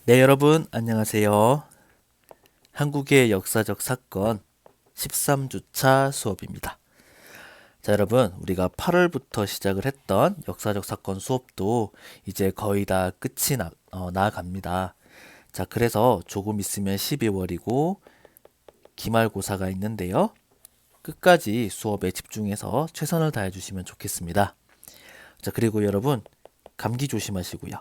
네, 여러분, 안녕하세요. 한국의 역사적 사건 13주차 수업입니다. 자, 여러분, 우리가 8월부터 시작을 했던 역사적 사건 수업도 이제 거의 다 끝이 나갑니다. 자, 그래서 조금 있으면 12월이고 기말고사가 있는데요. 끝까지 수업에 집중해서 최선을 다해 주시면 좋겠습니다. 자, 그리고 여러분, 감기 조심하시고요.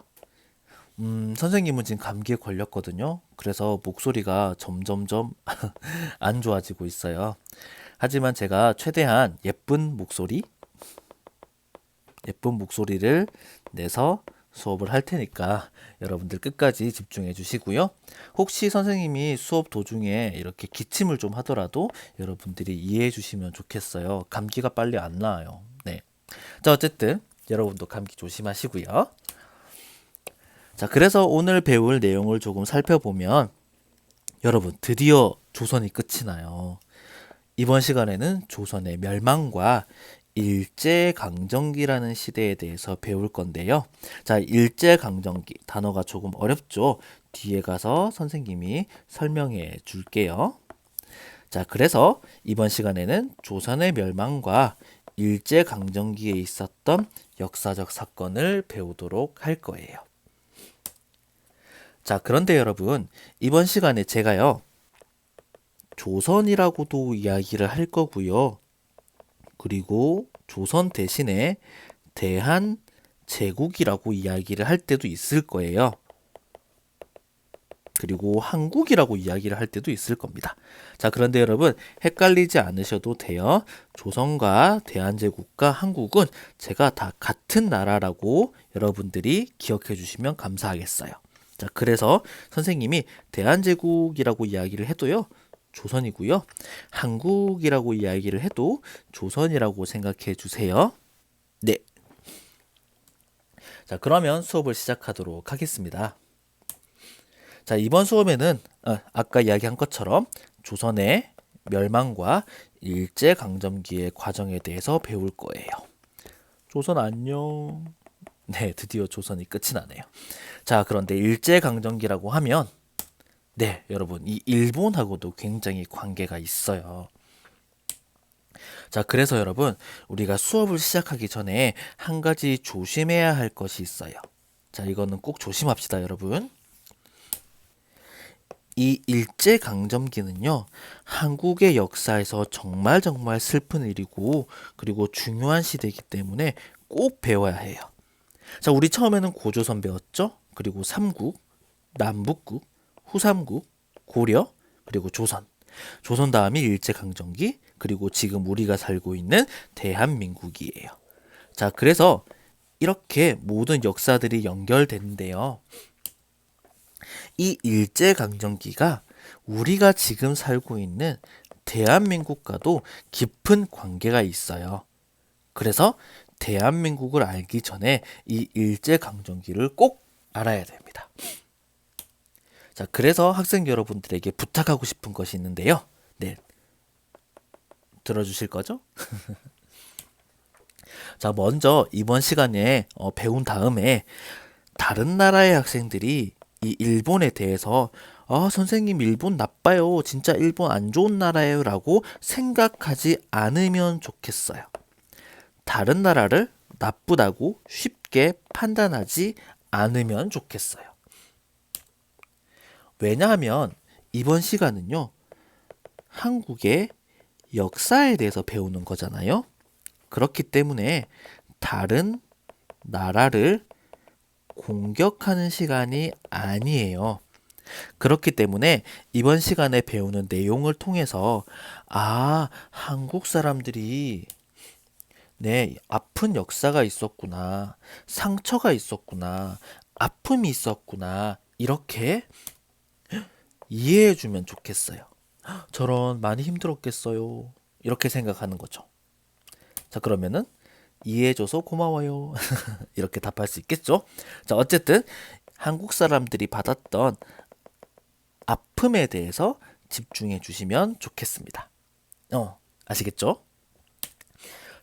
선생님은 지금 감기에 걸렸거든요. 그래서 목소리가 점점점 안 좋아지고 있어요. 하지만 제가 최대한 예쁜 목소리를 내서 수업을 할 테니까 여러분들 끝까지 집중해 주시고요. 혹시 선생님이 수업 도중에 이렇게 기침을 좀 하더라도 여러분들이 이해해 주시면 좋겠어요. 감기가 빨리 안 나아요. 네. 자, 어쨌든 여러분도 감기 조심하시고요. 자, 그래서 오늘 배울 내용을 조금 살펴보면 여러분 드디어 조선이 끝이 나요. 이번 시간에는 조선의 멸망과 일제강점기라는 시대에 대해서 배울 건데요. 자, 일제강점기 단어가 조금 어렵죠? 뒤에 가서 선생님이 설명해 줄게요. 자, 그래서 이번 시간에는 조선의 멸망과 일제강점기에 있었던 역사적 사건을 배우도록 할 거예요. 자, 그런데 여러분, 이번 시간에 제가요, 조선이라고도 이야기를 할 거고요. 그리고 조선 대신에 대한제국이라고 이야기를 할 때도 있을 거예요. 그리고 한국이라고 이야기를 할 때도 있을 겁니다. 자, 그런데 여러분 헷갈리지 않으셔도 돼요. 조선과 대한제국과 한국은 제가 다 같은 나라라고 여러분들이 기억해 주시면 감사하겠어요. 자, 그래서 선생님이 대한제국이라고 이야기를 해도요. 조선이고요. 한국이라고 이야기를 해도 조선이라고 생각해 주세요. 네. 자, 그러면 수업을 시작하도록 하겠습니다. 자, 이번 수업에는 아까 이야기한 것처럼 조선의 멸망과 일제강점기의 과정에 대해서 배울 거예요. 조선 안녕. 네, 드디어 조선이 끝이 나네요. 자, 그런데 일제강점기라고 하면 네, 여러분, 이 일본하고도 굉장히 관계가 있어요. 자, 그래서 여러분, 우리가 수업을 시작하기 전에 한 가지 조심해야 할 것이 있어요. 자, 이거는 꼭 조심합시다, 여러분. 이 일제강점기는요, 한국의 역사에서 정말 정말 슬픈 일이고, 그리고 중요한 시대이기 때문에 꼭 배워야 해요. 자, 우리 처음에는 고조선 배웠죠? 그리고 삼국, 남북국, 후삼국, 고려, 그리고 조선. 조선 다음이 일제강점기, 그리고 지금 우리가 살고 있는 대한민국이에요. 자, 그래서 이렇게 모든 역사들이 연결되는데요. 이 일제강점기가 우리가 지금 살고 있는 대한민국과도 깊은 관계가 있어요. 그래서 대한민국을 알기 전에 이 일제강점기를 꼭 알아야 됩니다. 자, 그래서 학생 여러분들에게 부탁하고 싶은 것이 있는데요. 네, 들어주실 거죠? 자, 먼저 이번 시간에 배운 다음에 다른 나라의 학생들이 이 일본에 대해서 선생님 일본 나빠요. 진짜 일본 안 좋은 나라예요. 라고 생각하지 않으면 좋겠어요. 다른 나라를 나쁘다고 쉽게 판단하지 않으면 좋겠어요. 왜냐하면 이번 시간은요, 한국의 역사에 대해서 배우는 거잖아요. 그렇기 때문에 다른 나라를 공격하는 시간이 아니에요. 그렇기 때문에 이번 시간에 배우는 내용을 통해서 한국 사람들이 네, 아픈 역사가 있었구나. 상처가 있었구나. 아픔이 있었구나. 이렇게 이해해 주면 좋겠어요. 저런 많이 힘들었겠어요. 이렇게 생각하는 거죠. 자, 그러면은 이해해줘서 고마워요. 이렇게 답할 수 있겠죠? 자, 어쨌든 한국 사람들이 받았던 아픔에 대해서 집중해 주시면 좋겠습니다. 아시겠죠?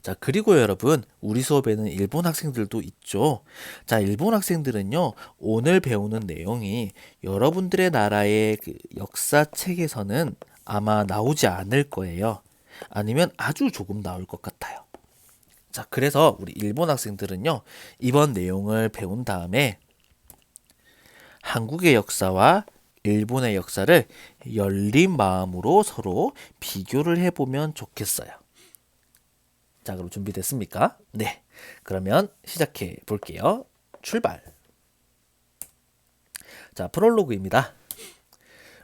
자, 그리고 여러분, 우리 수업에는 일본 학생들도 있죠. 자, 일본 학생들은요, 오늘 배우는 내용이 여러분들의 나라의 그 역사책에서는 아마 나오지 않을 거예요. 아니면 아주 조금 나올 것 같아요. 자, 그래서 우리 일본 학생들은요, 이번 내용을 배운 다음에 한국의 역사와 일본의 역사를 열린 마음으로 서로 비교를 해보면 좋겠어요. 자, 그럼 준비됐습니까? 네. 그러면 시작해 볼게요. 출발. 자, 프롤로그입니다.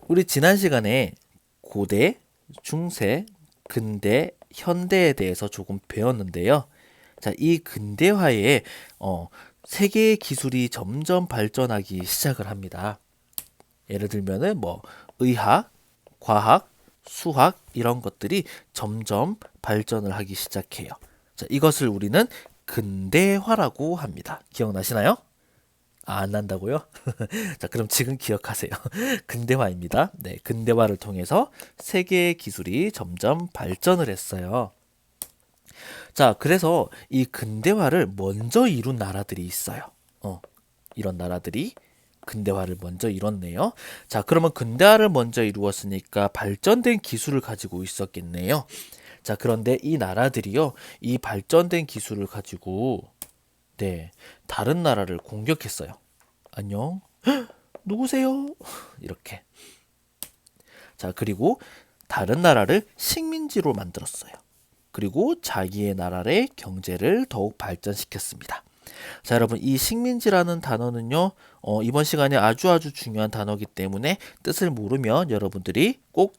우리 지난 시간에 고대, 중세, 근대, 현대에 대해서 조금 배웠는데요. 자, 이 근대화에 세계의 기술이 점점 발전하기 시작을 합니다. 예를 들면은 뭐 의학, 과학, 수학 이런 것들이 점점 발전을 하기 시작해요. 자, 이것을 우리는 근대화라고 합니다. 기억나시나요? 안 난다고요? 자, 그럼 지금 기억하세요. 근대화입니다. 네, 근대화를 통해서 세계의 기술이 점점 발전을 했어요. 자, 그래서 이 근대화를 먼저 이룬 나라들이 있어요. 이런 나라들이 근대화를 먼저 이뤘네요. 자, 그러면 근대화를 먼저 이루었으니까 발전된 기술을 가지고 있었겠네요. 자, 그런데 이 나라들이요, 이 발전된 기술을 가지고 다른 나라를 공격했어요. 안녕? 누구세요? 이렇게. 자, 그리고 다른 나라를 식민지로 만들었어요. 그리고 자기의 나라의 경제를 더욱 발전시켰습니다. 자, 여러분, 이 식민지라는 단어는요, 이번 시간에 아주 중요한 단어이기 때문에 뜻을 모르면 여러분들이 꼭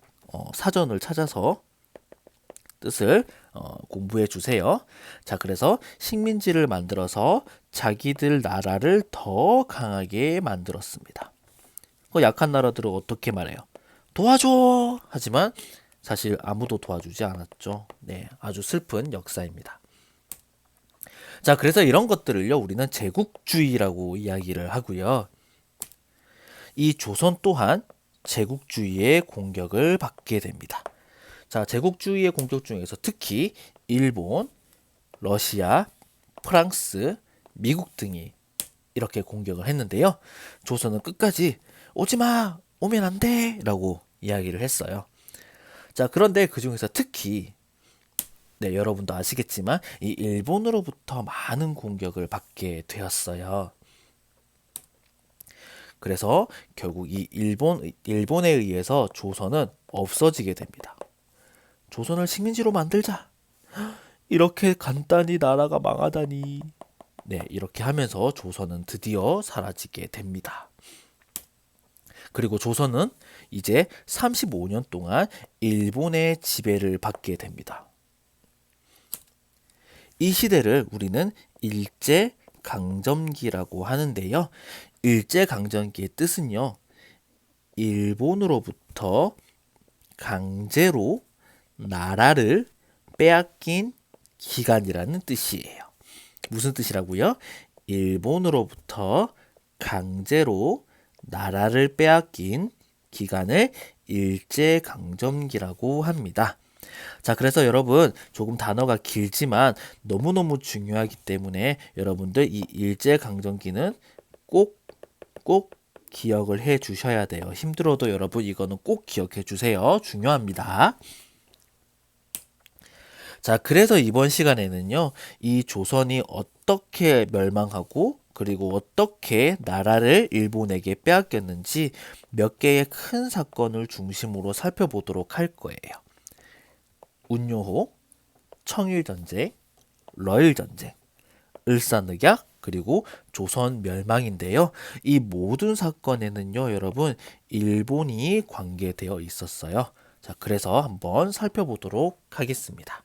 사전을 찾아서 뜻을 공부해 주세요. 자, 그래서 식민지를 만들어서 자기들 나라를 더 강하게 만들었습니다. 그 약한 나라들은 어떻게 말해요? 도와줘! 하지만 사실 아무도 도와주지 않았죠. 네, 아주 슬픈 역사입니다. 자, 그래서 이런 것들을요, 우리는 제국주의라고 이야기를 하고요. 이 조선 또한 제국주의의 공격을 받게 됩니다. 자, 제국주의의 공격 중에서 특히 일본, 러시아, 프랑스, 미국 등이 이렇게 공격을 했는데요. 조선은 끝까지 오지 마! 오면 안 돼! 라고 이야기를 했어요. 자, 그런데 그 중에서 특히 여러분도 아시겠지만 이 일본으로부터 많은 공격을 받게 되었어요. 그래서 결국 이 일본에 의해서 조선은 없어지게 됩니다. 조선을 식민지로 만들자. 이렇게 간단히 나라가 망하다니. 네, 이렇게 하면서 조선은 드디어 사라지게 됩니다. 그리고 조선은 이제 35년 동안 일본의 지배를 받게 됩니다. 이 시대를 우리는 일제강점기라고 하는데요. 일제강점기의 뜻은요, 일본으로부터 강제로 나라를 빼앗긴 기간이라는 뜻이에요. 무슨 뜻이라고요? 일본으로부터 강제로 나라를 빼앗긴 기간을 일제강점기라고 합니다. 자, 그래서 여러분 조금 단어가 길지만 너무너무 중요하기 때문에 여러분들 이 일제강점기는 꼭 기억을 해 주셔야 돼요. 힘들어도 여러분 이거는 꼭 기억해 주세요. 중요합니다. 자, 그래서 이번 시간에는요, 이 조선이 어떻게 멸망하고 그리고 어떻게 나라를 일본에게 빼앗겼는지 몇 개의 큰 사건을 중심으로 살펴보도록 할 거예요. 운요호, 청일전쟁, 러일전쟁, 을사늑약, 그리고 조선 멸망인데요. 이 모든 사건에는요, 여러분, 일본이 관계되어 있었어요. 자, 그래서 한번 살펴보도록 하겠습니다.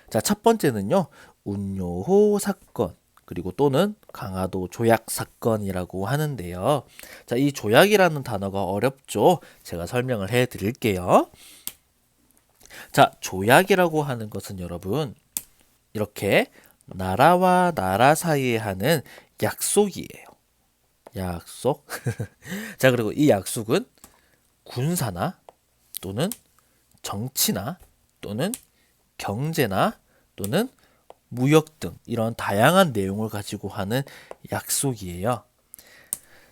자, 첫 번째는요, 운요호 사건, 그리고 또는 강화도 조약 사건이라고 하는데요. 자, 이 조약이라는 단어가 어렵죠? 제가 설명을 해 드릴게요. 자, 조약이라고 하는 것은 여러분, 이렇게 나라와 나라 사이에 하는 약속이에요. 약속. 자, 그리고 이 약속은 군사나 또는 정치나 또는 경제나 또는 무역 등 이런 다양한 내용을 가지고 하는 약속이에요.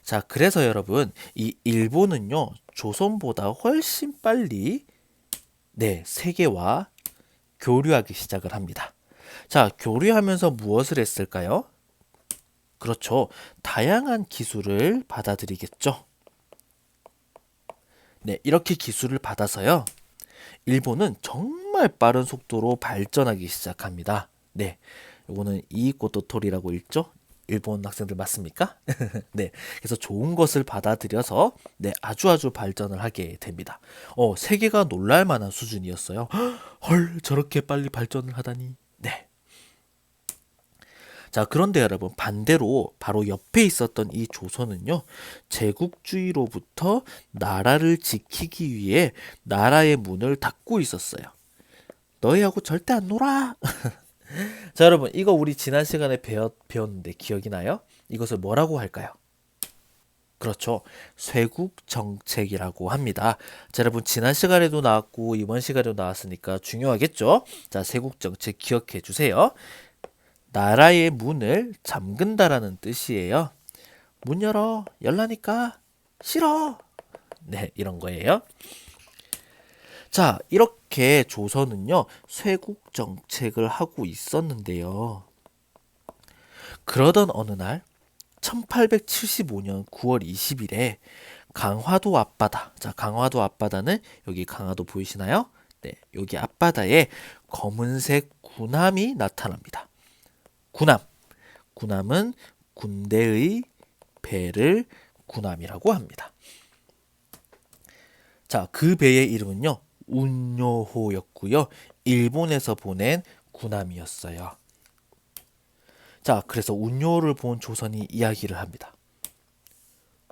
자, 그래서 여러분, 이 일본은요, 조선보다 훨씬 빨리 세계와 교류하기 시작을 합니다. 자, 교류하면서 무엇을 했을까요? 그렇죠. 다양한 기술을 받아들이겠죠. 네, 이렇게 기술을 받아서요. 일본은 정말 빠른 속도로 발전하기 시작합니다. 네, 이거는 이익고토토리라고 읽죠? 일본 학생들 맞습니까? 네, 그래서 좋은 것을 받아들여서 아주 발전을 하게 됩니다. 세계가 놀랄 만한 수준이었어요. 헐, 저렇게 빨리 발전을 하다니. 네. 자, 그런데 여러분, 반대로 바로 옆에 있었던 이 조선은요, 제국주의로부터 나라를 지키기 위해 나라의 문을 닫고 있었어요. 너희하고 절대 안 놀아. 자, 여러분, 이거 우리 지난 시간에 배웠는데 기억이 나요? 이것을 뭐라고 할까요? 그렇죠. 쇄국 정책이라고 합니다. 자, 여러분, 지난 시간에도 나왔고 이번 시간에도 나왔으니까 중요하겠죠? 자, 쇄국 정책 기억해 주세요. 나라의 문을 잠근다라는 뜻이에요. 문 열어. 열라니까. 싫어. 네, 이런 거예요. 자, 이렇게 조선은요, 쇄국 정책을 하고 있었는데요. 그러던 어느 날 1875년 9월 20일에 강화도 앞바다. 자, 강화도 앞바다는 여기 강화도 보이시나요? 네, 여기 앞바다에 검은색 군함이 나타납니다. 군함은 군대의 배를 군함이라고 합니다. 자, 그 배의 이름은요, 운요호였고요. 일본에서 보낸 군함이었어요. 자, 그래서 운요호를 본 조선이 이야기를 합니다.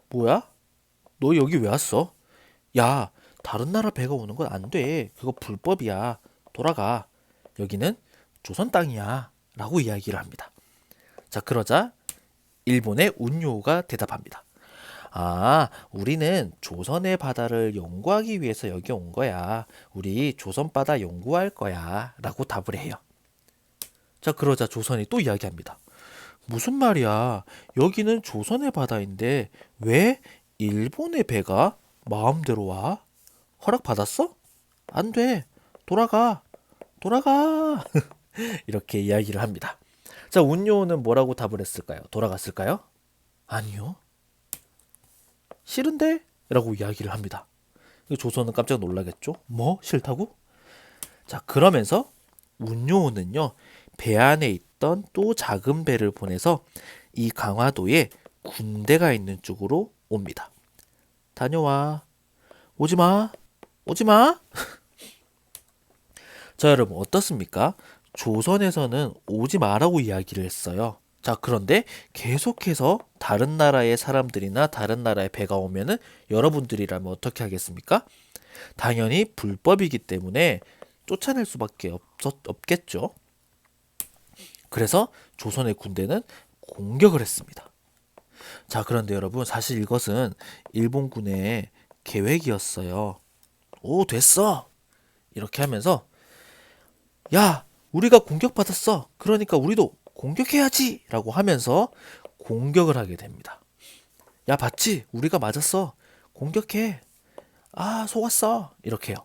뭐야? 너 여기 왜 왔어? 야, 다른 나라 배가 오는 건 안 돼. 그거 불법이야. 돌아가. 여기는 조선 땅이야. 라고 이야기를 합니다. 자, 그러자 일본의 운요호가 대답합니다. 아, 우리는 조선의 바다를 연구하기 위해서 여기 온 거야. 우리 조선 바다 연구할 거야. 라고 답을 해요. 자, 그러자 조선이 또 이야기합니다. 무슨 말이야? 여기는 조선의 바다인데 왜 일본의 배가 마음대로 와? 허락 받았어? 안 돼. 돌아가. 돌아가. 이렇게 이야기를 합니다. 자, 운요는 뭐라고 답을 했을까요? 돌아갔을까요? 아니요. 싫은데? 라고 이야기를 합니다. 조선은 깜짝 놀라겠죠? 뭐? 싫다고? 자, 그러면서 운요는요, 배 안에 있던 또 작은 배를 보내서 이 강화도에 군대가 있는 쪽으로 옵니다. 다녀와. 오지 마. 오지 마. 자, 여러분 어떻습니까? 조선에서는 오지 마라고 이야기를 했어요. 자, 그런데 계속해서 다른 나라의 사람들이나 다른 나라의 배가 오면은 여러분들이라면 어떻게 하겠습니까? 당연히 불법이기 때문에 쫓아낼 수밖에 없겠죠. 그래서 조선의 군대는 공격을 했습니다. 자, 그런데 여러분 사실 이것은 일본군의 계획이었어요. 오, 됐어. 이렇게 하면서 야, 우리가 공격받았어. 그러니까 우리도 공격해야지. 라고 하면서 공격을 하게 됩니다. 야, 봤지? 우리가 맞았어. 공격해. 아, 속았어. 이렇게요.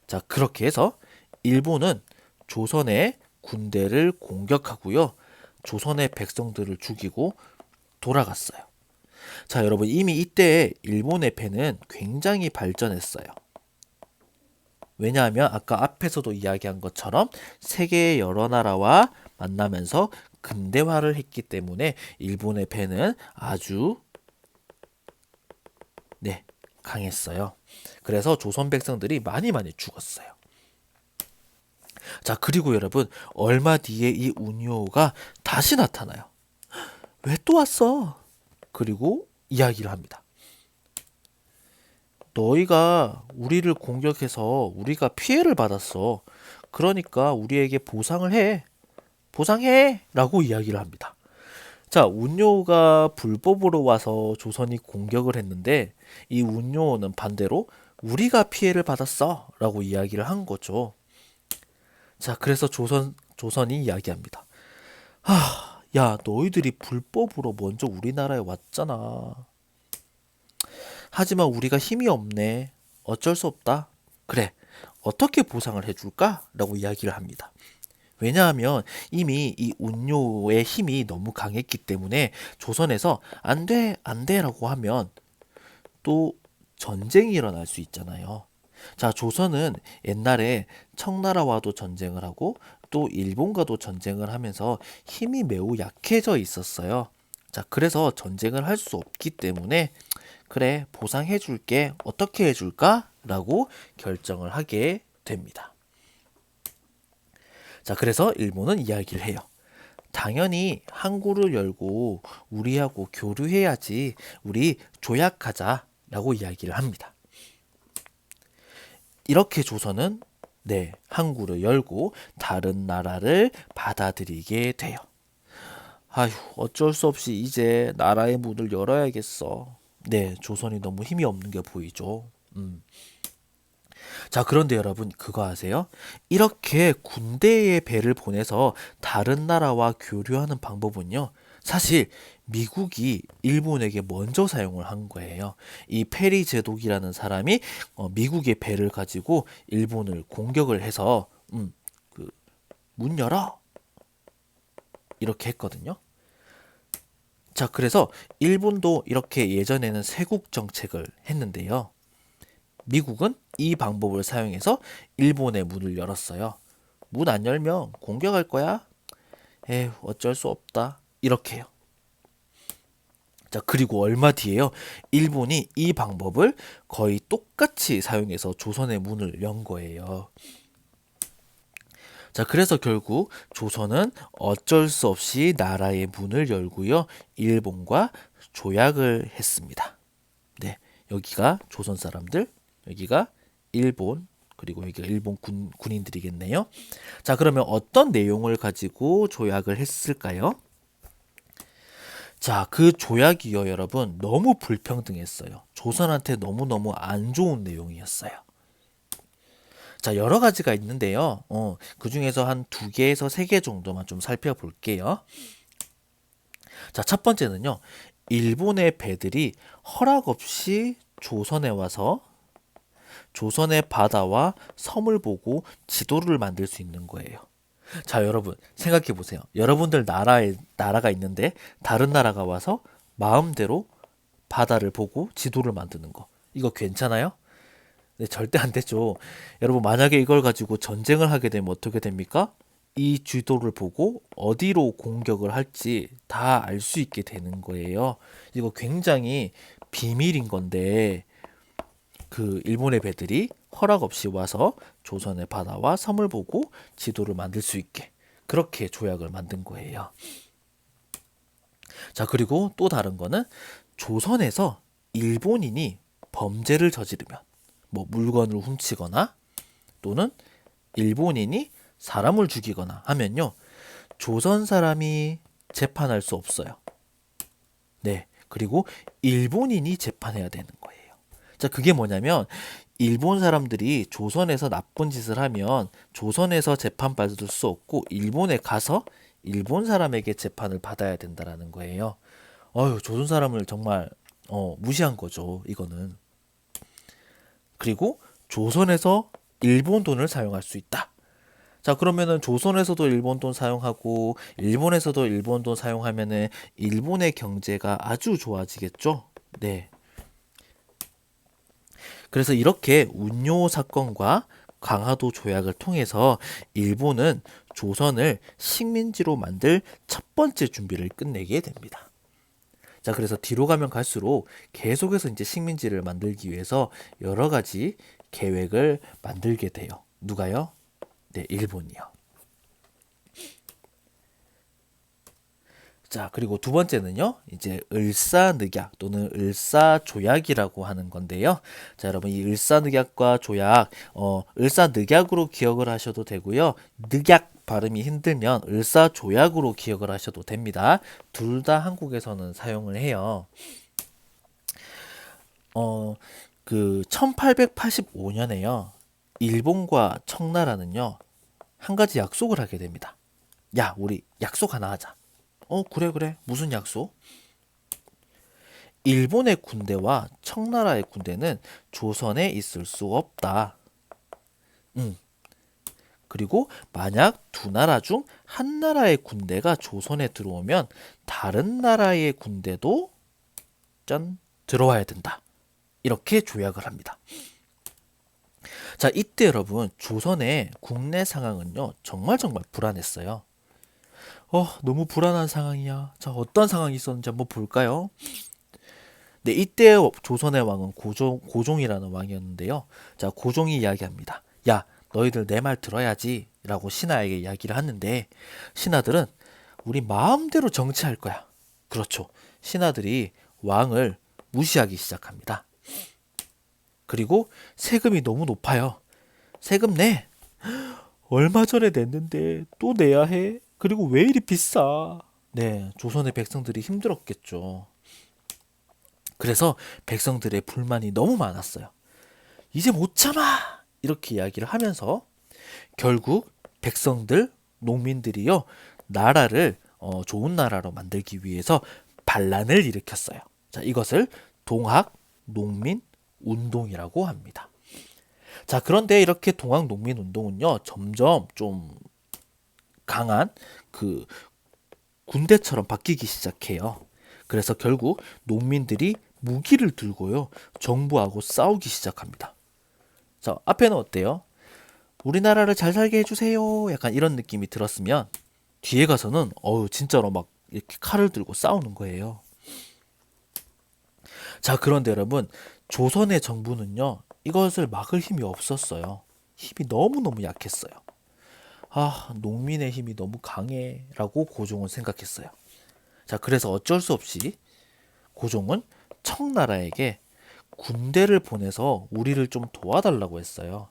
자, 그렇게 해서 일본은 조선의 군대를 공격하고요. 조선의 백성들을 죽이고 돌아갔어요. 자, 여러분 이미 이때 일본의 배는 굉장히 발전했어요. 왜냐하면 아까 앞에서도 이야기한 것처럼 세계의 여러 나라와 만나면서 근대화를 했기 때문에 일본의 배는 아주 강했어요. 그래서 조선 백성들이 많이 죽었어요. 자, 그리고 여러분 얼마 뒤에 이 운요가 다시 나타나요. 왜 또 왔어? 그리고 이야기를 합니다. 너희가 우리를 공격해서 우리가 피해를 받았어. 그러니까 우리에게 보상을 해. 보상해! 라고 이야기를 합니다. 자, 운요가 불법으로 와서 조선이 공격을 했는데 이 운요는 반대로 우리가 피해를 받았어. 라고 이야기를 한 거죠. 자, 그래서 조선이 이야기합니다. 야, 너희들이 불법으로 먼저 우리나라에 왔잖아. 하지만 우리가 힘이 없네. 어쩔 수 없다. 그래, 어떻게 보상을 해줄까? 라고 이야기를 합니다. 왜냐하면 이미 이 운요의 힘이 너무 강했기 때문에 조선에서 안 돼, 안 돼 라고 하면 또 전쟁이 일어날 수 있잖아요. 자, 조선은 옛날에 청나라와도 전쟁을 하고 또 일본과도 전쟁을 하면서 힘이 매우 약해져 있었어요. 자, 그래서 전쟁을 할 수 없기 때문에 그래, 보상해 줄게. 어떻게 해 줄까? 라고 결정을 하게 됩니다. 자, 그래서 일본은 이야기를 해요. 당연히 항구를 열고 우리하고 교류해야지. 우리 조약하자. 라고 이야기를 합니다. 이렇게 조선은 항구를 열고 다른 나라를 받아들이게 돼요. 아휴, 어쩔 수 없이 이제 나라의 문을 열어야겠어. 네, 조선이 너무 힘이 없는 게 보이죠. 자, 그런데 여러분 그거 아세요? 이렇게 군대의 배를 보내서 다른 나라와 교류하는 방법은요. 사실 미국이 일본에게 먼저 사용을 한 거예요. 이 페리 제독이라는 사람이 미국의 배를 가지고 일본을 공격을 해서 그, 문 열어 이렇게 했거든요. 자, 그래서 일본도 이렇게 예전에는 세국 정책을 했는데요. 미국은 이 방법을 사용해서 일본의 문을 열었어요. 문 안 열면 공격할 거야? 에휴, 어쩔 수 없다. 이렇게요. 자, 그리고 얼마 뒤에요. 일본이 이 방법을 거의 똑같이 사용해서 조선의 문을 연 거예요. 자, 그래서 결국 조선은 어쩔 수 없이 나라의 문을 열고요. 일본과 조약을 했습니다. 네, 여기가 조선 사람들, 여기가 일본, 그리고 여기가 일본 군인들이겠네요. 자, 그러면 어떤 내용을 가지고 조약을 했을까요? 자, 그 조약이요, 여러분, 너무 불평등했어요. 조선한테 너무너무 안 좋은 내용이었어요. 자, 여러 가지가 있는데요. 그 중에서 한 두 개에서 세 개 정도만 좀 살펴볼게요. 자, 첫 번째는요. 일본의 배들이 허락 없이 조선에 와서 조선의 바다와 섬을 보고 지도를 만들 수 있는 거예요. 자, 여러분, 생각해 보세요. 여러분들 나라가 있는데 다른 나라가 와서 마음대로 바다를 보고 지도를 만드는 거. 이거 괜찮아요? 네, 절대 안 되죠. 여러분, 만약에 이걸 가지고 전쟁을 하게 되면 어떻게 됩니까? 이 지도를 보고 어디로 공격을 할지 다 알 수 있게 되는 거예요. 이거 굉장히 비밀인 건데, 그 일본의 배들이 허락 없이 와서 조선의 바다와 섬을 보고 지도를 만들 수 있게 그렇게 조약을 만든 거예요. 자, 그리고 또 다른 거는 조선에서 일본인이 범죄를 저지르면 뭐 물건을 훔치거나 또는 일본인이 사람을 죽이거나 하면요. 조선 사람이 재판할 수 없어요. 네. 그리고 일본인이 재판해야 되는 거예요. 자, 그게 뭐냐면 일본 사람들이 조선에서 나쁜 짓을 하면 조선에서 재판받을 수 없고 일본에 가서 일본 사람에게 재판을 받아야 된다라는 거예요. 조선 사람을 정말 무시한 거죠, 이거는. 그리고 조선에서 일본 돈을 사용할 수 있다. 자, 그러면은 조선에서도 일본 돈 사용하고 일본에서도 일본 돈 사용하면은 일본의 경제가 아주 좋아지겠죠? 네. 그래서 이렇게 운요 사건과 강화도 조약을 통해서 일본은 조선을 식민지로 만들 첫 번째 준비를 끝내게 됩니다. 자, 그래서 뒤로 가면 갈수록 계속해서 이제 식민지를 만들기 위해서 여러 가지 계획을 만들게 돼요. 누가요? 네, 일본이요. 자, 그리고 두 번째는요, 이제 을사늑약 또는 을사조약이라고 하는 건데요. 자, 여러분, 이 을사늑약과 조약, 을사늑약으로 기억을 하셔도 되고요. 늑약 발음이 힘들면 을사조약으로 기억을 하셔도 됩니다. 둘 다 한국에서는 사용을 해요. 그 1885년에요. 일본과 청나라는요, 한 가지 약속을 하게 됩니다. 야, 우리 약속 하나 하자. 그래, 그래. 무슨 약속? 일본의 군대와 청나라의 군대는 조선에 있을 수 없다. 음. 그리고 만약 두 나라 중 한 나라의 군대가 조선에 들어오면 다른 나라의 군대도 짠 들어와야 된다. 이렇게 조약을 합니다. 자, 이때 여러분 조선의 국내 상황은요 정말 불안했어요. 너무 불안한 상황이야. 자, 어떤 상황이 있었는지 한번 볼까요? 네, 이때 조선의 왕은 고종이라는 왕이었는데요. 자, 고종이 이야기합니다. 야, 너희들 내 말 들어야지 라고 신하에게 이야기를 하는데 신하들은 우리 마음대로 정치할 거야. 그렇죠. 신하들이 왕을 무시하기 시작합니다. 그리고 세금이 너무 높아요. 세금 내. 얼마 전에 냈는데 또 내야 해. 그리고 왜 이리 비싸? 네, 조선의 백성들이 힘들었겠죠. 그래서 백성들의 불만이 너무 많았어요. 이제 못 참아! 이렇게 이야기를 하면서 결국 백성들, 농민들이요, 나라를 좋은 나라로 만들기 위해서 반란을 일으켰어요. 자, 이것을 동학 농민 운동이라고 합니다. 자, 그런데 이렇게 동학 농민 운동은요, 점점 좀 강한 그 군대처럼 바뀌기 시작해요. 그래서 결국 농민들이 무기를 들고요, 정부하고 싸우기 시작합니다. 자, 앞에는 어때요? 우리나라를 잘 살게 해주세요. 약간 이런 느낌이 들었으면 뒤에 가서는 진짜로 막 이렇게 칼을 들고 싸우는 거예요. 자, 그런데 여러분 조선의 정부는요 이것을 막을 힘이 없었어요. 힘이 너무너무 약했어요. 농민의 힘이 너무 강해 라고 고종은 생각했어요. 자, 그래서 어쩔 수 없이 고종은 청나라에게 군대를 보내서 우리를 좀 도와달라고 했어요.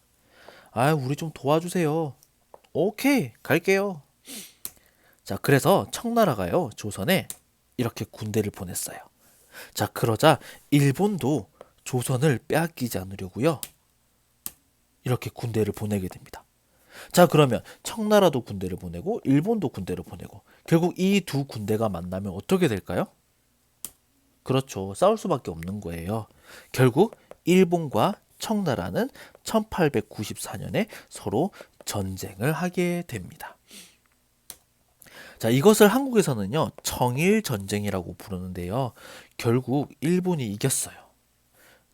우리 좀 도와주세요. 오케이, 갈게요. 자, 그래서 청나라가요, 조선에 이렇게 군대를 보냈어요. 자, 그러자 일본도 조선을 빼앗기지 않으려고요, 이렇게 군대를 보내게 됩니다. 자, 그러면 청나라도 군대를 보내고 일본도 군대를 보내고 결국 이 두 군대가 만나면 어떻게 될까요? 그렇죠. 싸울 수밖에 없는 거예요. 결국 일본과 청나라는 1894년에 서로 전쟁을 하게 됩니다. 자, 이것을 한국에서는요, 청일 전쟁이라고 부르는데요. 결국 일본이 이겼어요.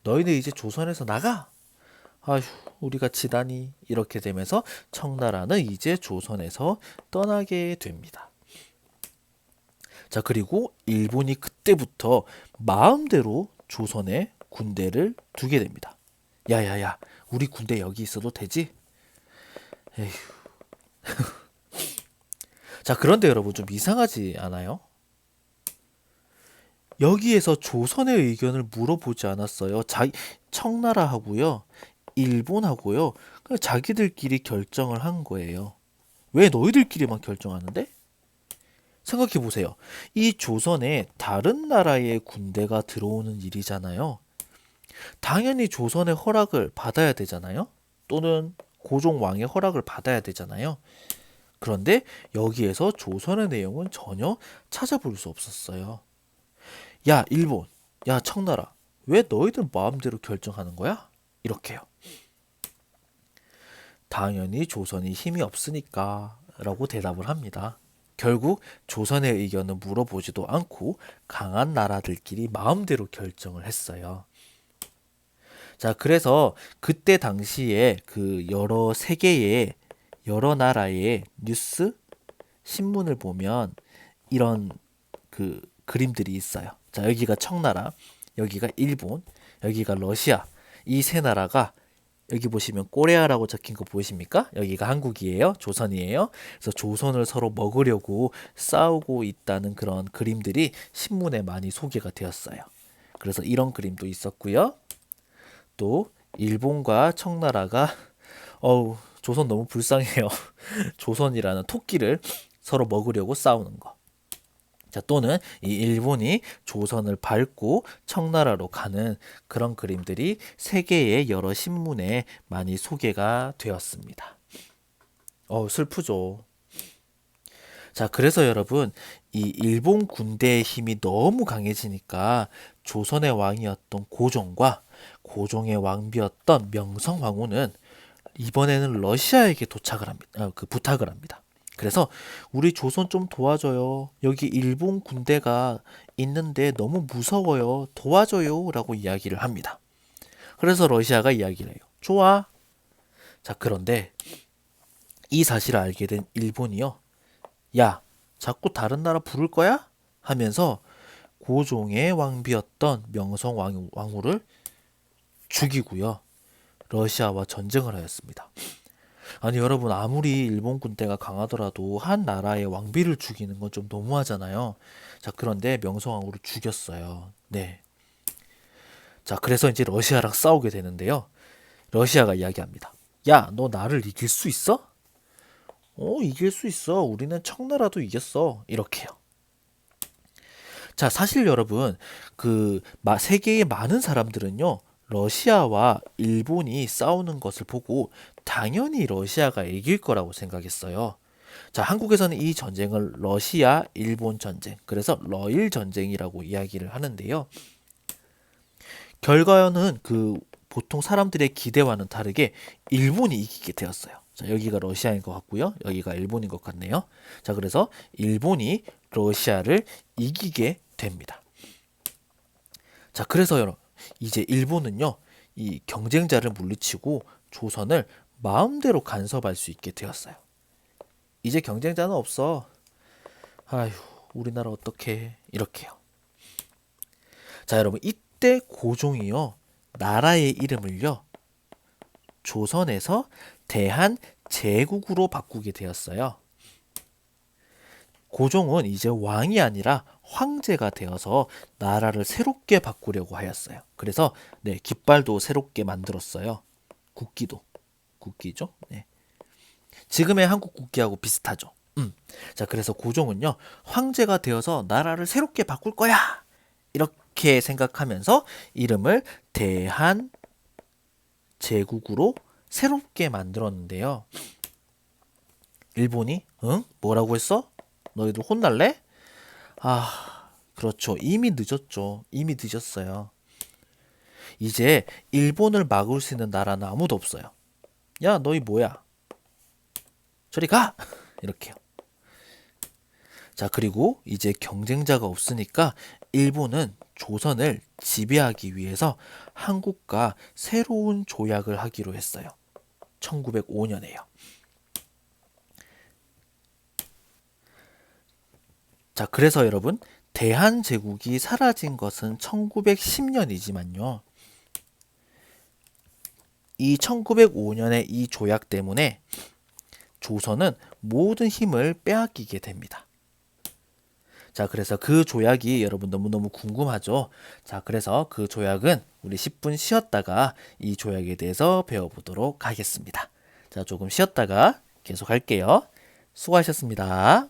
너희들 이제 조선에서 나가? 아휴, 우리가 지다니. 이렇게 되면서 청나라는 이제 조선에서 떠나게 됩니다. 자, 그리고 일본이 그때부터 마음대로 조선에 군대를 두게 됩니다. 야야야, 우리 군대 여기 있어도 되지? 에휴. 자, 그런데 여러분 좀 이상하지 않아요? 여기에서 조선의 의견을 물어보지 않았어요. 청나라하고요, 일본하고요, 그냥 자기들끼리 결정을 한 거예요. 왜 너희들끼리만 결정하는데? 생각해 보세요. 이 조선에 다른 나라의 군대가 들어오는 일이잖아요. 당연히 조선의 허락을 받아야 되잖아요. 또는 고종 왕의 허락을 받아야 되잖아요. 그런데 여기에서 조선의 내용은 전혀 찾아볼 수 없었어요. 야, 일본, 야, 청나라, 왜 너희들 마음대로 결정하는 거야? 이렇게요. 당연히 조선이 힘이 없으니까 라고 대답을 합니다. 결국 조선의 의견은 물어보지도 않고 강한 나라들끼리 마음대로 결정을 했어요. 자, 그래서 그때 당시에 그 여러 세계의 여러 나라의 뉴스, 신문을 보면 이런 그 그림들이 있어요. 자, 여기가 청나라, 여기가 일본, 여기가 러시아. 이 세 나라가 여기 보시면 꼬레아라고 적힌 거 보이십니까? 여기가 한국이에요. 조선이에요. 그래서 조선을 서로 먹으려고 싸우고 있다는 그런 그림들이 신문에 많이 소개가 되었어요. 그래서 이런 그림도 있었고요. 또 일본과 청나라가 조선 너무 불쌍해요. 조선이라는 토끼를 서로 먹으려고 싸우는 거. 자, 또는 이 일본이 조선을 밟고 청나라로 가는 그런 그림들이 세계의 여러 신문에 많이 소개가 되었습니다. 슬프죠. 자, 그래서 여러분, 이 일본 군대의 힘이 너무 강해지니까 조선의 왕이었던 고종과 고종의 왕비였던 명성황후는 이번에는 러시아에게 도착을 합니다. 그 부탁을 합니다. 그래서 우리 조선 좀 도와줘요. 여기 일본 군대가 있는데 너무 무서워요. 도와줘요. 라고 이야기를 합니다. 그래서 러시아가 이야기를 해요. 좋아. 자, 그런데 이 사실을 알게 된 일본이요. 야, 자꾸 다른 나라 부를 거야? 하면서 고종의 왕비였던 명성황후를 죽이고요. 러시아와 전쟁을 하였습니다. 아니 여러분 아무리 일본 군대가 강하더라도 한 나라의 왕비를 죽이는 건 좀 너무하잖아요. 자 그런데 명성황후를 죽였어요. 네. 자 그래서 이제 러시아랑 싸우게 되는데요. 러시아가 이야기합니다. 야, 너 나를 이길 수 있어? 이길 수 있어. 우리는 청나라도 이겼어. 이렇게요. 자, 사실 여러분, 세계의 많은 사람들은요, 러시아와 일본이 싸우는 것을 보고 당연히 러시아가 이길 거라고 생각했어요. 자, 한국에서는 이 전쟁을 러시아, 일본 전쟁, 그래서 러일 전쟁이라고 이야기를 하는데요. 결과는 보통 사람들의 기대와는 다르게 일본이 이기게 되었어요. 자, 여기가 러시아인 것 같고요. 여기가 일본인 것 같네요. 자, 그래서 일본이 러시아를 이기게 됩니다. 자, 그래서 여러분, 이제 일본은요, 이 경쟁자를 물리치고 조선을 마음대로 간섭할 수 있게 되었어요. 이제 경쟁자는 없어. 아휴, 우리나라 어떡해. 이렇게요. 자, 여러분, 이때 고종이요, 나라의 이름을요, 조선에서 대한제국으로 바꾸게 되었어요. 고종은 이제 왕이 아니라 황제가 되어서 나라를 새롭게 바꾸려고 하였어요. 그래서 네, 깃발도 새롭게 만들었어요. 국기죠. 네. 지금의 한국 국기하고 비슷하죠. 자, 그래서 고종은요, 황제가 되어서 나라를 새롭게 바꿀 거야. 이렇게 생각하면서 이름을 대한제국으로 새롭게 만들었는데요. 일본이 응? 뭐라고 했어? 너희들 혼날래? 그렇죠. 이미 늦었죠. 이미 늦었어요. 이제 일본을 막을 수 있는 나라는 아무도 없어요. 야, 너희 뭐야? 저리 가! 이렇게요. 자, 그리고 이제 경쟁자가 없으니까 일본은 조선을 지배하기 위해서 한국과 새로운 조약을 하기로 했어요. 1905년에요. 자, 그래서 여러분, 대한제국이 사라진 것은 1910년이지만요. 이 1905년의 이 조약 때문에 조선은 모든 힘을 빼앗기게 됩니다. 자, 그래서 그 조약이 여러분 너무너무 궁금하죠? 자, 그래서 그 조약은 우리 10분 쉬었다가 이 조약에 대해서 배워보도록 하겠습니다. 자, 조금 쉬었다가 계속 할게요. 수고하셨습니다.